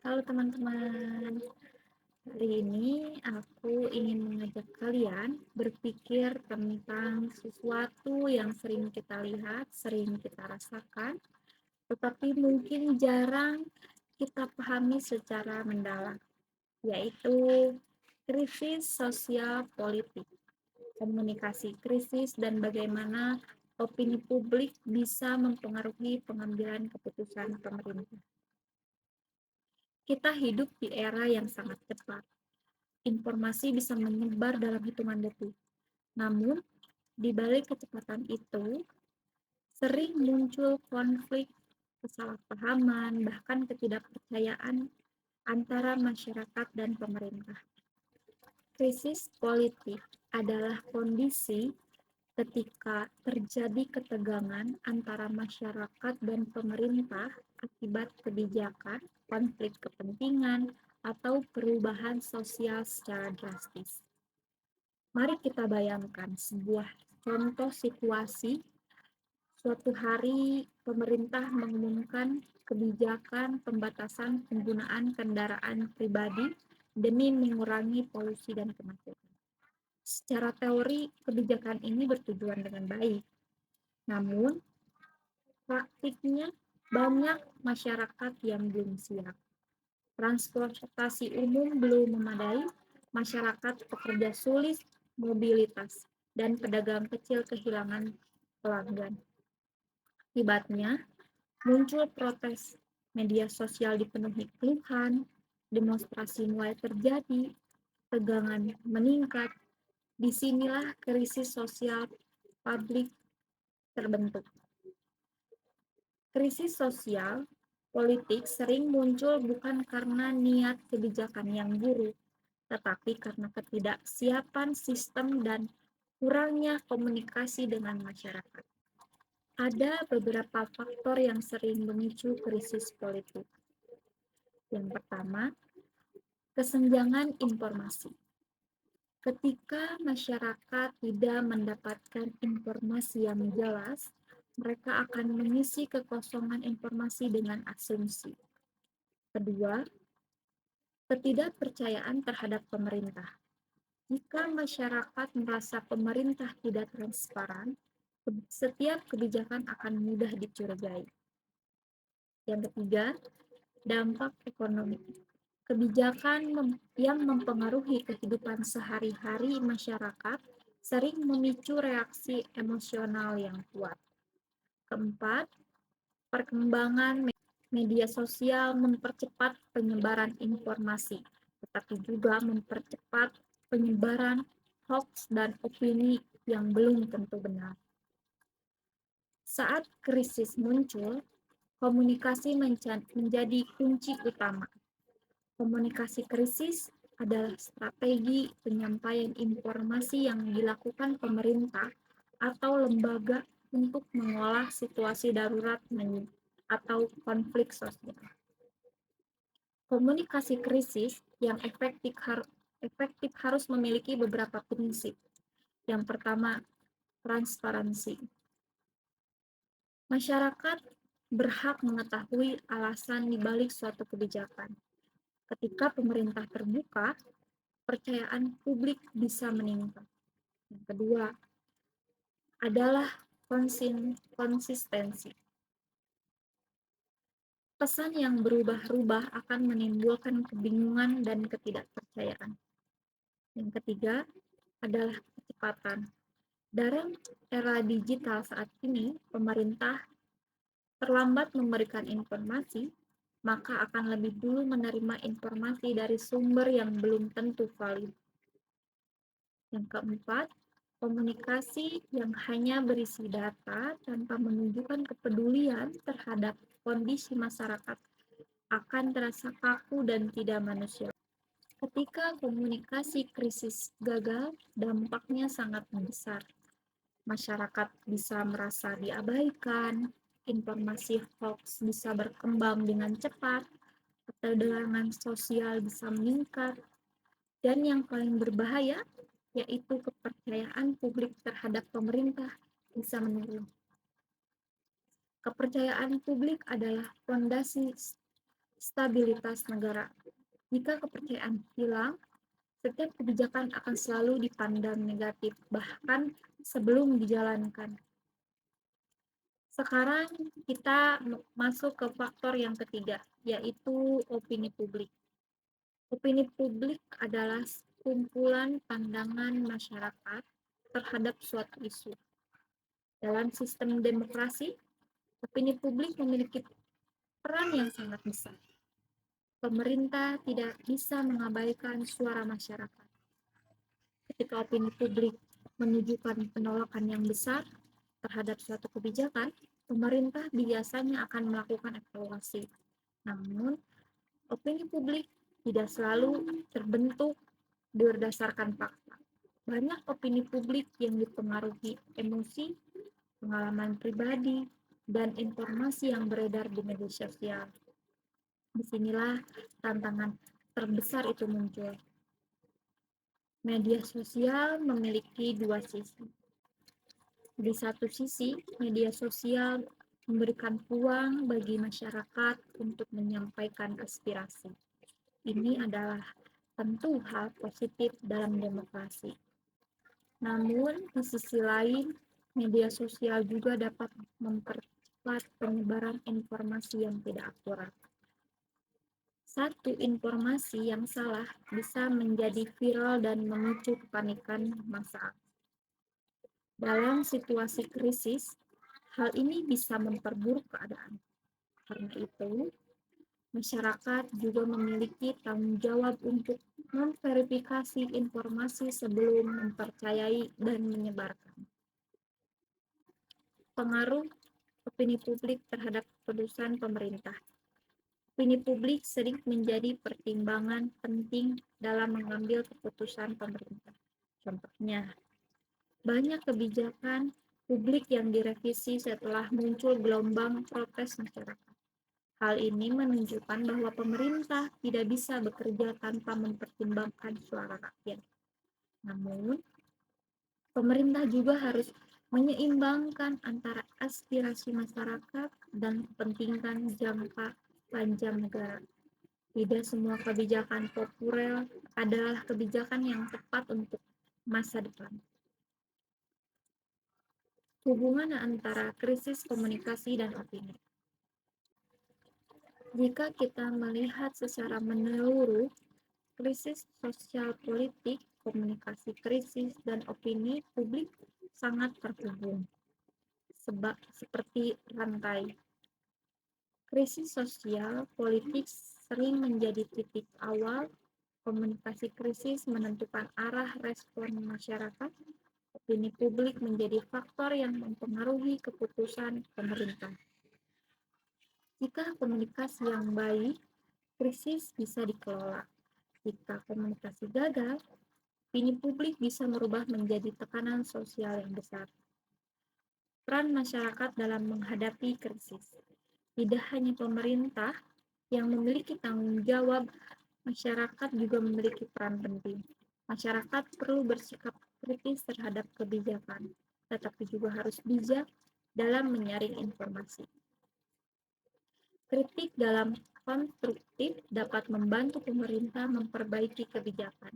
Halo teman-teman, hari ini aku ingin mengajak kalian berpikir tentang sesuatu yang sering kita lihat, sering kita rasakan, tetapi mungkin jarang kita pahami secara mendalam, yaitu krisis sosial politik, komunikasi krisis, dan bagaimana opini publik bisa mempengaruhi pengambilan keputusan pemerintah. Kita hidup di era yang sangat cepat. Informasi bisa menyebar dalam hitungan detik. Namun, di balik kecepatan itu, sering muncul konflik, kesalahpahaman, bahkan ketidakpercayaan antara masyarakat dan pemerintah. Krisis politik adalah kondisi ketika terjadi ketegangan antara masyarakat dan pemerintah akibat kebijakan, konflik kepentingan, atau perubahan sosial secara drastis. Mari kita bayangkan sebuah contoh situasi. Suatu hari pemerintah mengumumkan kebijakan pembatasan penggunaan kendaraan pribadi demi mengurangi polusi dan kemacetan. Secara teori, kebijakan ini bertujuan dengan baik. Namun, praktiknya banyak masyarakat yang belum siap. Transportasi umum belum memadai, masyarakat pekerja sulit mobilitas, dan pedagang kecil kehilangan pelanggan. Akibatnya, muncul protes, media sosial dipenuhi keluhan, demonstrasi mulai terjadi, tegangan meningkat. Disinilah krisis sosial publik terbentuk. Krisis sosial politik sering muncul bukan karena niat kebijakan yang buruk, tetapi karena ketidaksiapan sistem dan kurangnya komunikasi dengan masyarakat. Ada beberapa faktor yang sering memicu krisis politik. Yang pertama, kesenjangan informasi. Ketika masyarakat tidak mendapatkan informasi yang jelas, mereka akan mengisi kekosongan informasi dengan asumsi. Kedua, ketidakpercayaan terhadap pemerintah. Jika masyarakat merasa pemerintah tidak transparan, setiap kebijakan akan mudah dicurigai. Yang ketiga, dampak ekonomi. Kebijakan yang mempengaruhi kehidupan sehari-hari masyarakat sering memicu reaksi emosional yang kuat. Keempat, perkembangan media sosial mempercepat penyebaran informasi, tetapi juga mempercepat penyebaran hoax dan opini yang belum tentu benar. Saat krisis muncul, komunikasi menjadi kunci utama. Komunikasi krisis adalah strategi penyampaian informasi yang dilakukan pemerintah atau lembaga untuk mengolah situasi darurat atau konflik sosial. Komunikasi krisis yang efektif harus memiliki beberapa prinsip. Yang pertama, transparansi. Masyarakat berhak mengetahui alasan di balik suatu kebijakan. Ketika pemerintah terbuka, kepercayaan publik bisa meningkat. Yang kedua adalah konsistensi. Pesan yang berubah-ubah akan menimbulkan kebingungan dan ketidakpercayaan. Yang ketiga adalah kecepatan. Dalam era digital saat ini, pemerintah terlambat memberikan informasi, maka akan lebih dulu menerima informasi dari sumber yang belum tentu valid. Yang keempat, komunikasi yang hanya berisi data tanpa menunjukkan kepedulian terhadap kondisi masyarakat akan terasa kaku dan tidak manusiawi. Ketika komunikasi krisis gagal, dampaknya sangat besar. Masyarakat bisa merasa diabaikan, informasi hoax bisa berkembang dengan cepat, ketegangan sosial bisa meningkat, dan yang paling berbahaya yaitu kepercayaan publik terhadap pemerintah bisa menurun. Kepercayaan publik adalah fondasi Stabilitas negara. Jika kepercayaan hilang, setiap kebijakan akan selalu dipandang negatif, bahkan sebelum dijalankan. Sekarang kita masuk ke faktor yang ketiga, yaitu opini publik. Opini publik adalah kumpulan pandangan masyarakat terhadap suatu isu. Dalam sistem demokrasi, opini publik memiliki peran yang sangat besar. Pemerintah tidak bisa mengabaikan suara masyarakat. Ketika opini publik menunjukkan penolakan yang besar terhadap suatu kebijakan, pemerintah biasanya akan melakukan evaluasi. Namun, opini publik tidak selalu terbentuk berdasarkan fakta. Banyak opini publik yang dipengaruhi emosi, pengalaman pribadi, dan informasi yang beredar di media sosial. Disinilah tantangan terbesar itu muncul. Media sosial memiliki dua sisi. Di satu sisi, media sosial memberikan peluang bagi masyarakat untuk menyampaikan aspirasi. Ini adalah tentu hal positif dalam demokrasi. Namun, di sisi lain, media sosial juga dapat mempercepat penyebaran informasi yang tidak akurat. Satu informasi yang salah bisa menjadi viral dan memicu kepanikan massa. Dalam situasi krisis, hal ini bisa memperburuk keadaan. Karena itu, masyarakat juga memiliki tanggung jawab untuk memverifikasi informasi sebelum mempercayai dan menyebarkan. Pengaruh opini publik terhadap keputusan pemerintah. Opini publik sering menjadi pertimbangan penting dalam mengambil keputusan pemerintah. Contohnya, banyak kebijakan publik yang direvisi setelah muncul gelombang protes masyarakat. Hal ini menunjukkan bahwa pemerintah tidak bisa bekerja tanpa mempertimbangkan suara rakyat. Namun, pemerintah juga harus menyeimbangkan antara aspirasi masyarakat dan kepentingan jangka panjang negara. Tidak semua kebijakan populer adalah kebijakan yang tepat untuk masa depan. Hubungan antara krisis komunikasi dan opini. Jika kita melihat secara menyeluruh, krisis sosial politik, komunikasi krisis, dan opini publik sangat terhubung, seperti rantai. Krisis sosial politik sering menjadi titik awal, komunikasi krisis menentukan arah respon masyarakat, opini publik menjadi faktor yang mempengaruhi keputusan pemerintah. Jika komunikasi yang baik, krisis bisa dikelola. Jika komunikasi gagal, opini publik bisa merubah menjadi tekanan sosial yang besar. Peran masyarakat dalam menghadapi krisis. Tidak hanya pemerintah yang memiliki tanggung jawab, masyarakat juga memiliki peran penting. Masyarakat perlu bersikap kritis terhadap kebijakan, tetapi juga harus bijak dalam menyaring informasi. Kritik dalam konstruktif dapat membantu pemerintah memperbaiki kebijakan.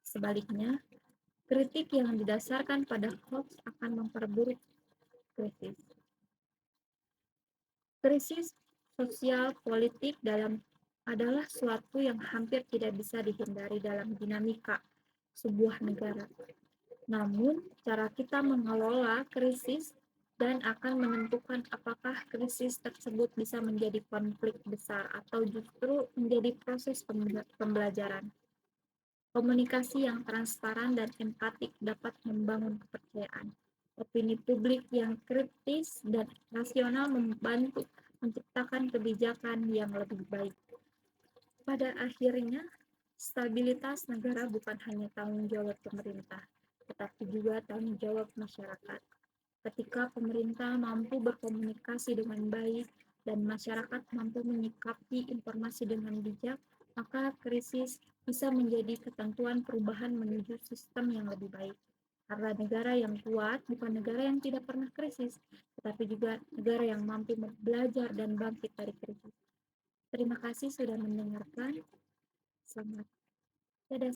Sebaliknya, kritik yang didasarkan pada hoax akan memperburuk krisis. Krisis sosial politik adalah suatu yang hampir tidak bisa dihindari dalam dinamika sebuah negara. Namun, cara kita mengelola krisis dan akan menentukan apakah krisis tersebut bisa menjadi konflik besar atau justru menjadi proses pembelajaran. Komunikasi yang transparan dan empatik dapat membangun kepercayaan. Opini publik yang kritis dan rasional membantu menciptakan kebijakan yang lebih baik. Pada akhirnya, stabilitas negara bukan hanya tanggung jawab pemerintah, tetapi juga tanggung jawab masyarakat. Ketika pemerintah mampu berkomunikasi dengan baik dan masyarakat mampu menyikapi informasi dengan bijak, maka krisis bisa menjadi ketentuan perubahan menuju sistem yang lebih baik. Karena negara yang kuat bukan negara yang tidak pernah krisis, tetapi juga negara yang mampu belajar dan bangkit dari krisis. Terima kasih sudah mendengarkan. Selamat. Dadah.